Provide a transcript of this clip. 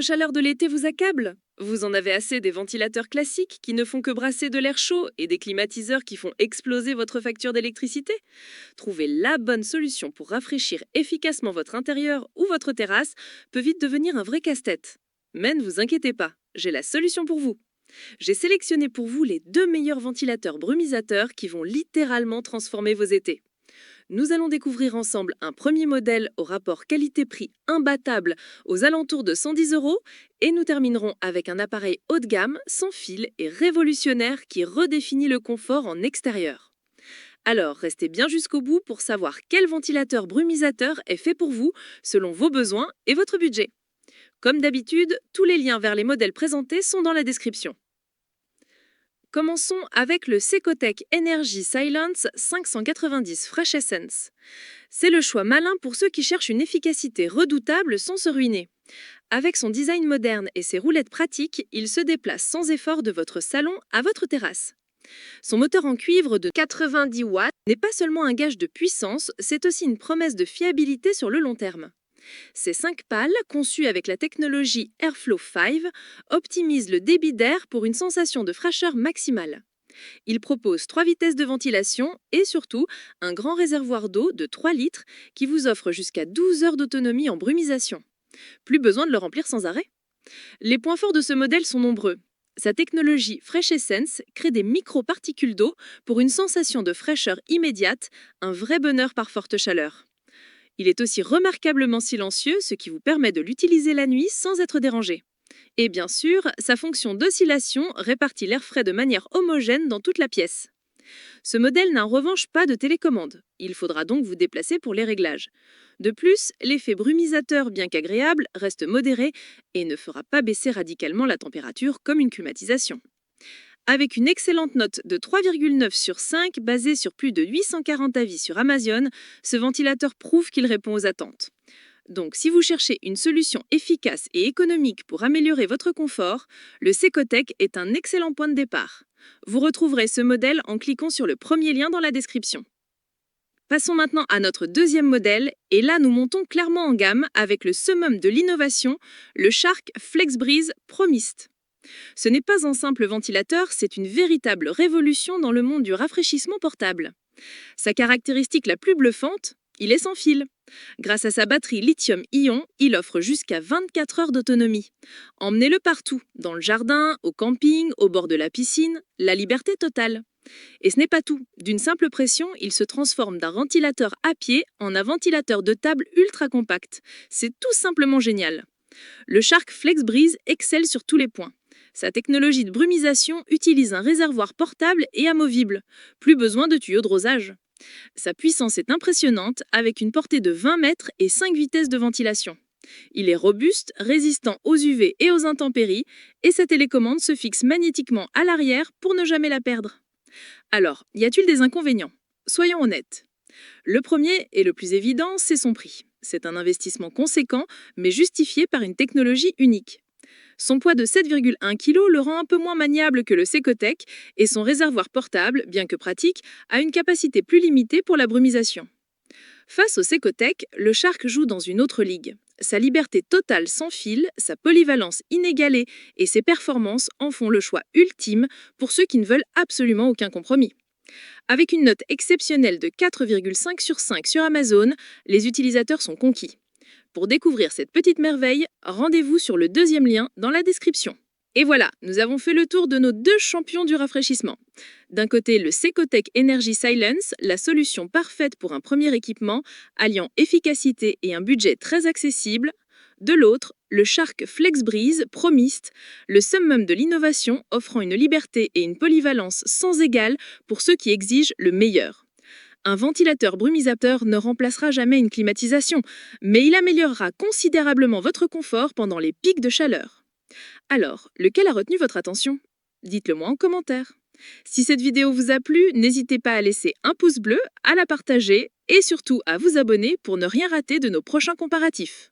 La chaleur de l'été vous accable? Vous en avez assez des ventilateurs classiques qui ne font que brasser de l'air chaud et des climatiseurs qui font exploser votre facture d'électricité? Trouver la bonne solution pour rafraîchir efficacement votre intérieur ou votre terrasse peut vite devenir un vrai casse-tête. Mais ne vous inquiétez pas, j'ai la solution pour vous. J'ai sélectionné pour vous les deux meilleurs ventilateurs brumisateurs qui vont littéralement transformer vos étés. Nous allons découvrir ensemble un premier modèle au rapport qualité-prix imbattable aux alentours de 110 euros et nous terminerons avec un appareil haut de gamme, sans fil et révolutionnaire qui redéfinit le confort en extérieur. Alors restez bien jusqu'au bout pour savoir quel ventilateur brumisateur est fait pour vous selon vos besoins et votre budget. Comme d'habitude, tous les liens vers les modèles présentés sont dans la description. Commençons avec le Secotech Energy Silence 590 Fresh Essence. C'est le choix malin pour ceux qui cherchent une efficacité redoutable sans se ruiner. Avec son design moderne et ses roulettes pratiques, il se déplace sans effort de votre salon à votre terrasse. Son moteur en cuivre de 90 watts n'est pas seulement un gage de puissance, c'est aussi une promesse de fiabilité sur le long terme. Ces 5 pales, conçues avec la technologie Airflow 5, optimisent le débit d'air pour une sensation de fraîcheur maximale. Il propose 3 vitesses de ventilation et surtout un grand réservoir d'eau de 3 litres qui vous offre jusqu'à 12 heures d'autonomie en brumisation. Plus besoin de le remplir sans arrêt. Les points forts de ce modèle sont nombreux. Sa technologie Fresh Essence crée des micro-particules d'eau pour une sensation de fraîcheur immédiate, un vrai bonheur par forte chaleur. Il est aussi remarquablement silencieux, ce qui vous permet de l'utiliser la nuit sans être dérangé. Et bien sûr, sa fonction d'oscillation répartit l'air frais de manière homogène dans toute la pièce. Ce modèle n'a en revanche pas de télécommande. Il faudra donc vous déplacer pour les réglages. De plus, l'effet brumisateur, bien qu'agréable, reste modéré et ne fera pas baisser radicalement la température comme une climatisation. Avec une excellente note de 3,9 sur 5 basée sur plus de 840 avis sur Amazon, ce ventilateur prouve qu'il répond aux attentes. Donc si vous cherchez une solution efficace et économique pour améliorer votre confort, le Secotech est un excellent point de départ. Vous retrouverez ce modèle en cliquant sur le premier lien dans la description. Passons maintenant à notre deuxième modèle, et là nous montons clairement en gamme avec le summum de l'innovation, le Shark FlexBreeze ProMist. Ce n'est pas un simple ventilateur, c'est une véritable révolution dans le monde du rafraîchissement portable. Sa caractéristique la plus bluffante, il est sans fil. Grâce à sa batterie lithium-ion, il offre jusqu'à 24 heures d'autonomie. Emmenez-le partout, dans le jardin, au camping, au bord de la piscine, la liberté totale. Et ce n'est pas tout. D'une simple pression, il se transforme d'un ventilateur à pied en un ventilateur de table ultra compact. C'est tout simplement génial. Le Shark FlexBreeze excelle sur tous les points. Sa technologie de brumisation utilise un réservoir portable et amovible. Plus besoin de tuyaux de rosage. Sa puissance est impressionnante avec une portée de 20 mètres et 5 vitesses de ventilation. Il est robuste, résistant aux UV et aux intempéries et sa télécommande se fixe magnétiquement à l'arrière pour ne jamais la perdre. Alors, y a-t-il des inconvénients? Soyons honnêtes. Le premier et le plus évident, c'est son prix. C'est un investissement conséquent, mais justifié par une technologie unique. Son poids de 7,1 kg le rend un peu moins maniable que le Secotech et son réservoir portable, bien que pratique, a une capacité plus limitée pour la brumisation. Face au Secotech, le Shark joue dans une autre ligue. Sa liberté totale sans fil, sa polyvalence inégalée et ses performances en font le choix ultime pour ceux qui ne veulent absolument aucun compromis. Avec une note exceptionnelle de 4,5 sur 5 sur Amazon, les utilisateurs sont conquis. Pour découvrir cette petite merveille, rendez-vous sur le deuxième lien dans la description. Et voilà, nous avons fait le tour de nos deux champions du rafraîchissement. D'un côté, le Secotech Energy Silence, la solution parfaite pour un premier équipement, alliant efficacité et un budget très accessible. De l'autre, le Shark FlexBreeze ProMist, le summum de l'innovation offrant une liberté et une polyvalence sans égale pour ceux qui exigent le meilleur. Un ventilateur brumisateur ne remplacera jamais une climatisation, mais il améliorera considérablement votre confort pendant les pics de chaleur. Alors, lequel a retenu votre attention? Dites-le moi en commentaire. Si cette vidéo vous a plu, n'hésitez pas à laisser un pouce bleu, à la partager et surtout à vous abonner pour ne rien rater de nos prochains comparatifs.